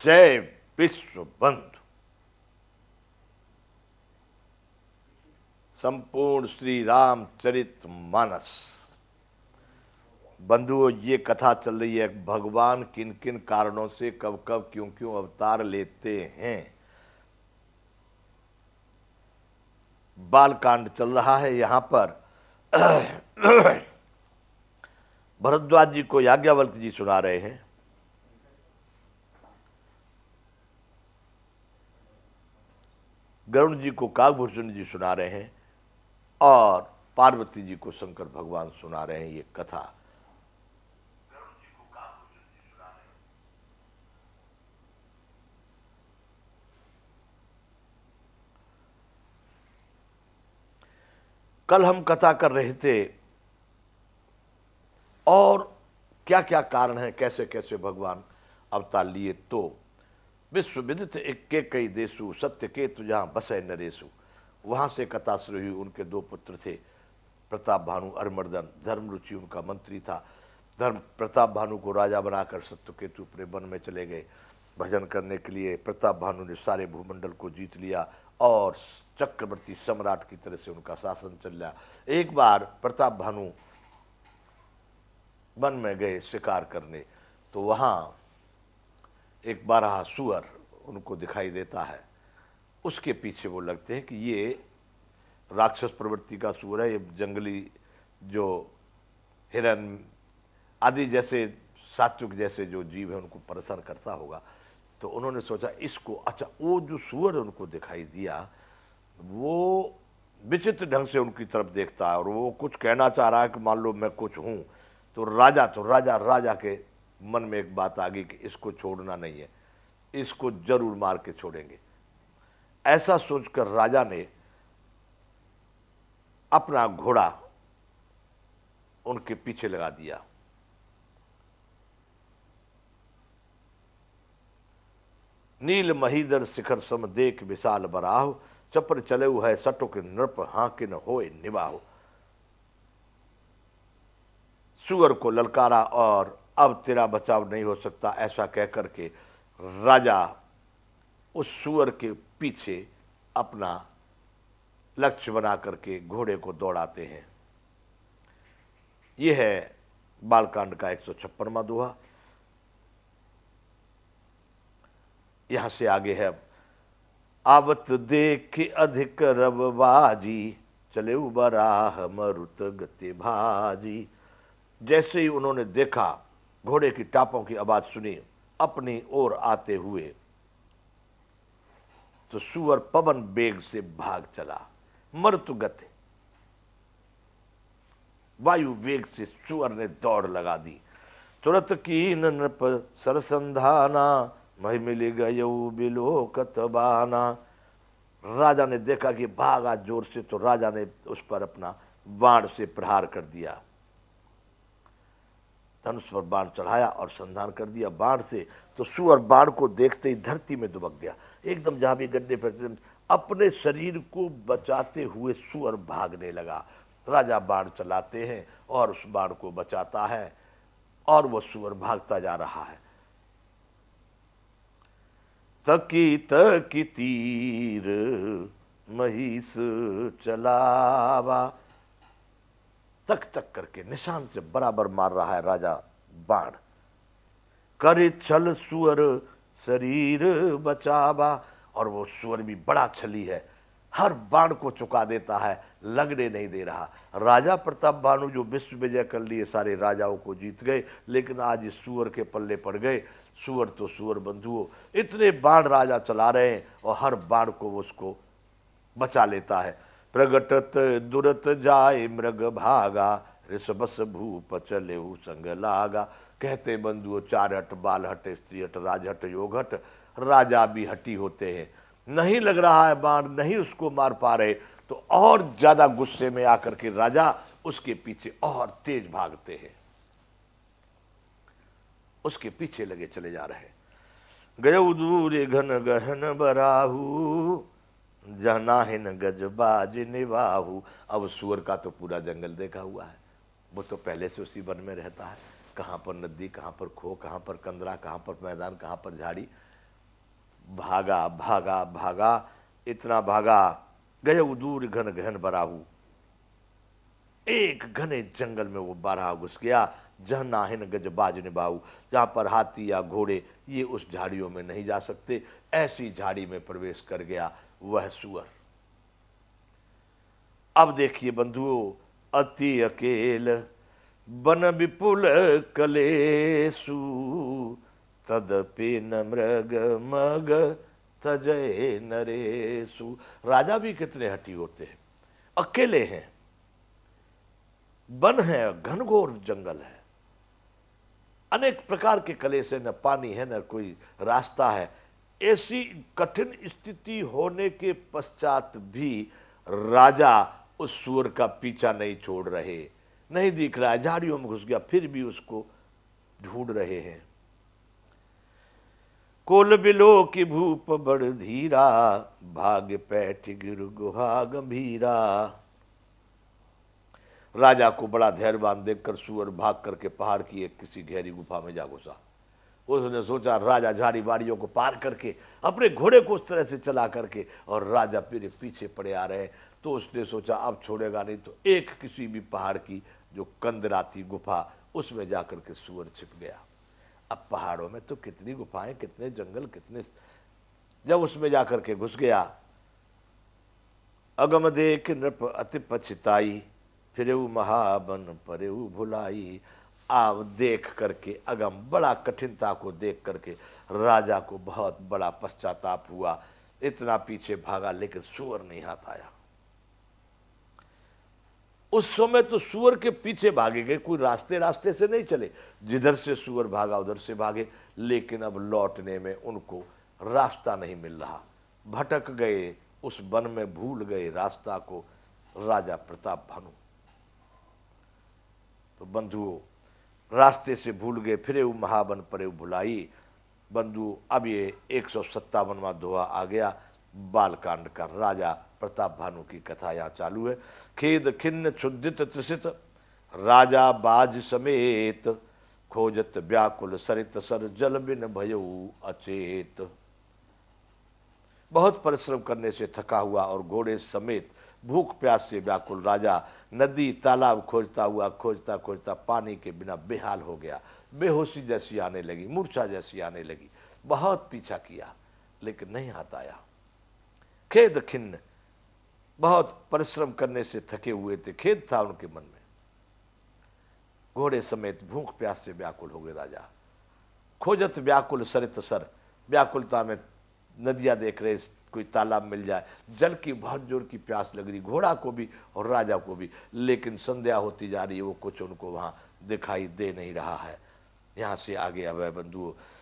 जय विश्व बंधु। संपूर्ण श्री रामचरित मानस बंधुओं, ये कथा चल रही है भगवान किन किन कारणों से कब कब क्यों क्यों अवतार लेते हैं। बालकांड चल रहा है। यहां पर भरद्वाज जी को याज्ञवल्क जी सुना रहे हैं। गरुण जी को काकभूषण जी सुना रहे हैं और पार्वती जी को शंकर भगवान सुना रहे हैं। ये कथा कल हम कथा कर रहे थे और क्या क्या कारण है, कैसे कैसे भगवान अवतार लिए। तो विश्व विदित इक्के कई देशु सत्य के तु जहां बसे नरेशु, वहां से कथा शुरू हुई। उनके दो पुत्र थे, प्रताप भानु अरिमर्दन। धर्म रुचि उनका मंत्री था। धर्म प्रताप भानु को राजा बनाकर सत्यकेतु अपने वन में चले गए भजन करने के लिए। प्रताप भानु ने सारे भूमंडल को जीत लिया और चक्रवर्ती सम्राट की तरह से उनका शासन चल रहा। एक बार प्रताप भानु वन में गए शिकार करने, तो वहां एक बारहा सुअर उनको दिखाई देता है। उसके पीछे वो लगते हैं कि ये राक्षस प्रवृत्ति का सुअर है, ये जंगली जो हिरन आदि जैसे सात्विक जैसे जो जीव है उनको परेशान करता होगा। तो उन्होंने सोचा इसको, अच्छा वो जो सुअर उनको दिखाई दिया वो विचित्र ढंग से उनकी तरफ देखता है और वो कुछ कहना चाह रहा है कि मान लो मैं कुछ हूं। तो राजा के मन में एक बात आ गई कि इसको छोड़ना नहीं है, इसको जरूर मार के छोड़ेंगे। ऐसा सोचकर राजा ने अपना घोड़ा उनके पीछे लगा दिया। नील महीधर शिखर सम देख विशाल बराह, चपर चले है सटुक नृप हाकिन होए निबाह। सुअर को ललकारा और अब तेरा बचाव नहीं हो सकता, ऐसा कहकर के राजा उस सुअर के पीछे अपना लक्ष्य बना करके घोड़े को दौड़ाते हैं। यह है बालकांड का 156वां दोहा। यहां से आगे है, आवत देख अधिक रवबाजी, चले बराह मरुत गति भाजी। जैसे ही उन्होंने देखा, घोड़े की टापों की आवाज सुनी अपनी ओर आते हुए, तो सुअर पवन वेग से भाग चला। मरुत गति, वायु वेग से सुअर ने दौड़ लगा दी। तुरंत की नृप सरसंधाना, मही मिली गयो बिलोकत बाना। राजा ने देखा कि भागा जोर से, तो राजा ने उस पर अपना बाण से प्रहार कर दिया। धनुष पर बाण चढ़ाया और संधान कर दिया बाण से। तो सुअर बाण को देखते ही धरती में दुबक गया एकदम। जहां भी गड्ढे पर अपने शरीर को बचाते हुए सुअर भागने लगा। राजा बाण चलाते हैं और उस बाण को बचाता है और वह सुअर भागता जा रहा है। तकी तकी तीर महिष चलावा, तक तक करके निशान से बराबर मार रहा है राजा बाण। कर छल सुअर शरीर बचावा, और वो सुअर भी बड़ा छली है, हर बाण को चुका देता है, लगने नहीं दे रहा। राजा प्रताप भानु जो विश्व विजय कर लिए, सारे राजाओं को जीत गए, लेकिन आज इस सुअर के पल्ले पड़ गए। सुअर तो सुअर बंधुओं, इतने बाण राजा चला रहे हैं और हर बाण को वो उसको बचा लेता है। प्रगटत दुरत जाय मृग भागा, ऋषभस भूप चले संग लागा। कहते बंधुओं, चार हट, बाल हट, स्त्री हट, राज हट, योग हट। राजा भी हटी होते हैं, नहीं लग रहा है बाण, नहीं उसको मार पा रहे, तो और ज्यादा गुस्से में आकर के राजा उसके पीछे और तेज भागते हैं, उसके पीछे लगे चले जा रहे हैं। गयो दूर घन गहन बराहू, जनाहिन गजबाज निवाहू। अब सुअर का तो पूरा जंगल देखा हुआ है, वो तो पहले से उसी वन में रहता है। कहां पर नदी, कहां पर खो, कहां पर कंदरा, कहां पर मैदान, कहां पर झाड़ी, भागा भागा भागा, इतना भागा, गये दूर घन घन बराहू। एक घने जंगल में वो बारहा घुस गया, जह नाहिन गज बाज निभाऊ, जहां पर हाथी या घोड़े ये उस झाड़ियों में नहीं जा सकते, ऐसी झाड़ी में प्रवेश कर गया वह सुअर। अब देखिए बंधुओं, अति अकेल बन विपुल कलेसु, तदपि न मृग मग तजय नरेसु। राजा भी कितने हठी होते हैं, अकेले हैं, वन है, घनघोर जंगल है, अनेक प्रकार के कलेश है, न पानी है न कोई रास्ता है। ऐसी कठिन स्थिति होने के पश्चात भी राजा उस सूअर का पीछा नहीं छोड़ रहे, नहीं दिख रहा है, झाड़ियों में घुस गया, फिर भी उसको ढूंढ रहे हैं। कोल बिलो की भूप बड़ धीरा, भाग्य पैठ गिर गुहा गंभीरा। राजा को बड़ा धैर्यवान देखकर सुअर भाग करके पहाड़ की एक किसी गहरी गुफा में जा घुसा। उसने सोचा राजा झाड़ी बाड़ियों को पार करके अपने घोड़े को उस तरह से चला करके और राजा मेरे पीछे पड़े आ रहे हैं, तो उसने सोचा अब छोड़ेगा नहीं, तो एक किसी भी पहाड़ की जो कंदरा थी गुफा, उसमें जाकर के सुअर छिप गया। अब पहाड़ों में तो कितनी गुफाएं, कितने जंगल, कितने, जब उसमें जाकर के घुस गया, अगम देख नृप अति पछताई, फिरेऊ महाबन परेऊ भुलाई। आप देख करके अगम, बड़ा कठिनता को देख करके राजा को बहुत बड़ा पश्चाताप हुआ। इतना पीछे भागा लेकिन सुअर नहीं हाथ आया। उस समय तो सुअर के पीछे भागे गए, कोई रास्ते रास्ते से नहीं चले, जिधर से सुअर भागा उधर से भागे, लेकिन अब लौटने में उनको रास्ता नहीं मिल रहा, भटक गए उस वन में, भूल गए रास्ता को राजा प्रताप भानु। तो बंधुओं, रास्ते से भूल गए, फिरे महाबन परे भुलाई। बंधु, अब ये 157वां दोहा आ गया बालकांड का। राजा प्रताप भानु की कथा यहाँ चालू है। खेद खिन्न क्षुदित त्रिसित, राजा बाज समेत, खोजत व्याकुल सरित सर, जल बिन भयऊ अचेत। बहुत परिश्रम करने से थका हुआ और घोड़े समेत भूख प्यास से व्याकुल राजा नदी तालाब खोजता हुआ, खोजता खोजता पानी के बिना बेहाल हो गया। बेहोशी जैसी आने लगी, मूर्छा जैसी आने लगी। बहुत पीछा किया लेकिन नहीं हाथ आया। खेद खिन्न, बहुत परिश्रम करने से थके हुए थे, खेद था उनके मन में। घोड़े समेत भूख प्यास से व्याकुल हो गए राजा। खोजत व्याकुल सरित सर, व्याकुलता में नदियां देख रहे, कोई तालाब मिल जाए, जल की बहुत जोर की प्यास लग रही घोड़ा को भी और राजा को भी, लेकिन संध्या होती जा रही है, वो कुछ उनको वहां दिखाई दे नहीं रहा है। यहां से आगे अब बंधुओं,